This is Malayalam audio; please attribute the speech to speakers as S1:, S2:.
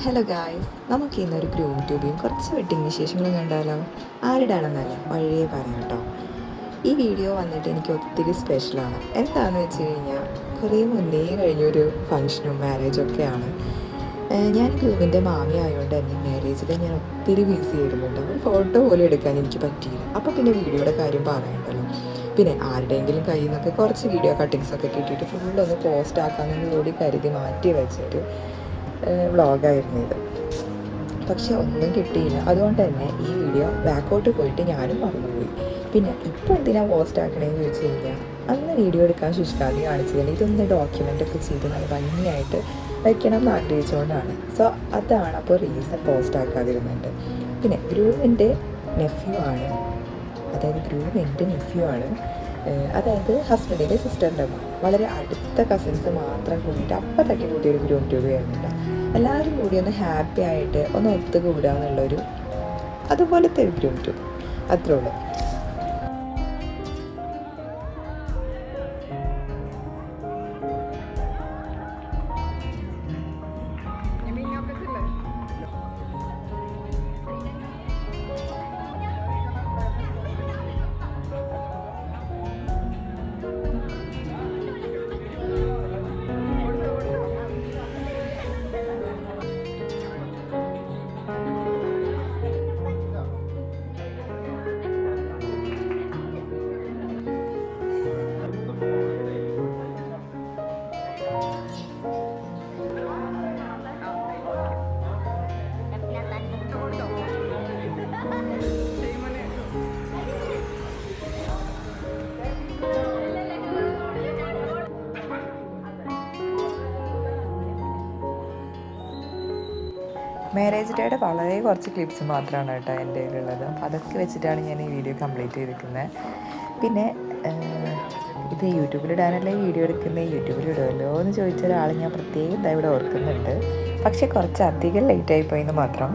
S1: ഹലോ ഗായ്സ്, നമുക്ക് ഇന്നൊരു ഗ്രൂം ട്യൂബിയും കുറച്ച് വെഡിങ് വിശേഷങ്ങളും കണ്ടാലോ? ആരുടെയാണെന്നല്ല വഴിയേ പറയാം കേട്ടോ. ഈ വീഡിയോ വന്നിട്ട് എനിക്ക് ഒത്തിരി സ്പെഷ്യലാണ്. എന്താണെന്ന് വെച്ച് കഴിഞ്ഞാൽ കുറേ മുന്നേ കഴിഞ്ഞൊരു ഫങ്ഷനും മാരേജും ഒക്കെയാണ്. ഞാൻ ഗ്രൂമിൻ്റെ മാമി ആയതുകൊണ്ട് തന്നെ മാരേജിൽ ഞാൻ ഒത്തിരി ബിസി ആയിരുന്നുണ്ട്. ഒരു ഫോട്ടോ പോലും എടുക്കാൻ എനിക്ക് പറ്റിയില്ല. അപ്പോൾ പിന്നെ വീഡിയോയുടെ കാര്യം പറയണ്ടല്ലോ. പിന്നെ ആരുടെയെങ്കിലും കയ്യിൽ നിന്നൊക്കെ കുറച്ച് വീഡിയോ കട്ടിങ്സൊക്കെ കിട്ടിയിട്ട് ഫുള്ളൊന്ന് പോസ്റ്റ് ആക്കാമെന്ന് കൂടി കരുതി മാറ്റി വെച്ചിട്ട് വ്ളോഗായിരുന്നു ഇത്. പക്ഷെ ഒന്നും കിട്ടിയില്ല. അതുകൊണ്ട് തന്നെ ഈ വീഡിയോ ബാക്കോട്ട് പോയിട്ട് ഞാനും മറന്നുപോയി. പിന്നെ ഇപ്പോൾ എന്തിനാ പോസ്റ്റ് ആക്കണേന്ന് ചോദിച്ചു കഴിഞ്ഞാൽ അന്ന് വീഡിയോ എടുക്കാൻ ശുഷ്കാന്തി കാണിച്ചതിന് ഇതൊന്ന് ഡോക്യുമെൻ്റൊക്കെ ചെയ്ത് നല്ല ഭംഗിയായിട്ട് വയ്ക്കണം എന്ന് ആഗ്രഹിച്ചുകൊണ്ടാണ്. സോ അതാണ് അപ്പോൾ റീസൺ പോസ്റ്റ് ആക്കാതിരുന്നുണ്ട്. പിന്നെ ഗ്രൂമിൻ്റെ നെഫ്യൂ ആണ്, അതായത് ഹസ്ബൻഡിൻ്റെ സിസ്റ്ററിൻ്റെ അമ്മ. വളരെ അടുത്ത കസിൻസ് മാത്രം കൂടിയിട്ട് അപ്പം തട്ടി കൂട്ടിയൊരു ഗ്രൂം ട്യൂബ് ചെയ്യുന്നുണ്ട്. എല്ലാവരും കൂടി ഒന്ന് ഹാപ്പി ആയിട്ട് ഒന്ന് ഒത്തുകൂടുക എന്നുള്ളൊരു അതുപോലത്തെ ഒരു ഗ്രൂം ട്യൂബ്, അത്രേ ഉള്ളൂ. മാരേജ് ഡേയുടെ വളരെ കുറച്ച് ക്ലിപ്സ് മാത്രമാണ് കേട്ടോ എൻ്റെ കയ്യിലുള്ളത്. അപ്പോൾ അതൊക്കെ വെച്ചിട്ടാണ് ഞാൻ ഈ വീഡിയോ കംപ്ലീറ്റ് ചെയ്തിരിക്കുന്നത്. പിന്നെ ഇത് യൂട്യൂബിലിടാനല്ലേ വീഡിയോ എടുക്കുന്നത്, യൂട്യൂബിലിടുമല്ലോ എന്ന് ചോദിച്ച ഒരാൾ ഞാൻ പ്രത്യേകം ഇവിടെ ഓർക്കുന്നുണ്ട്. പക്ഷേ കുറച്ച് അധികം ലേറ്റായിപ്പോയെന്ന് മാത്രം.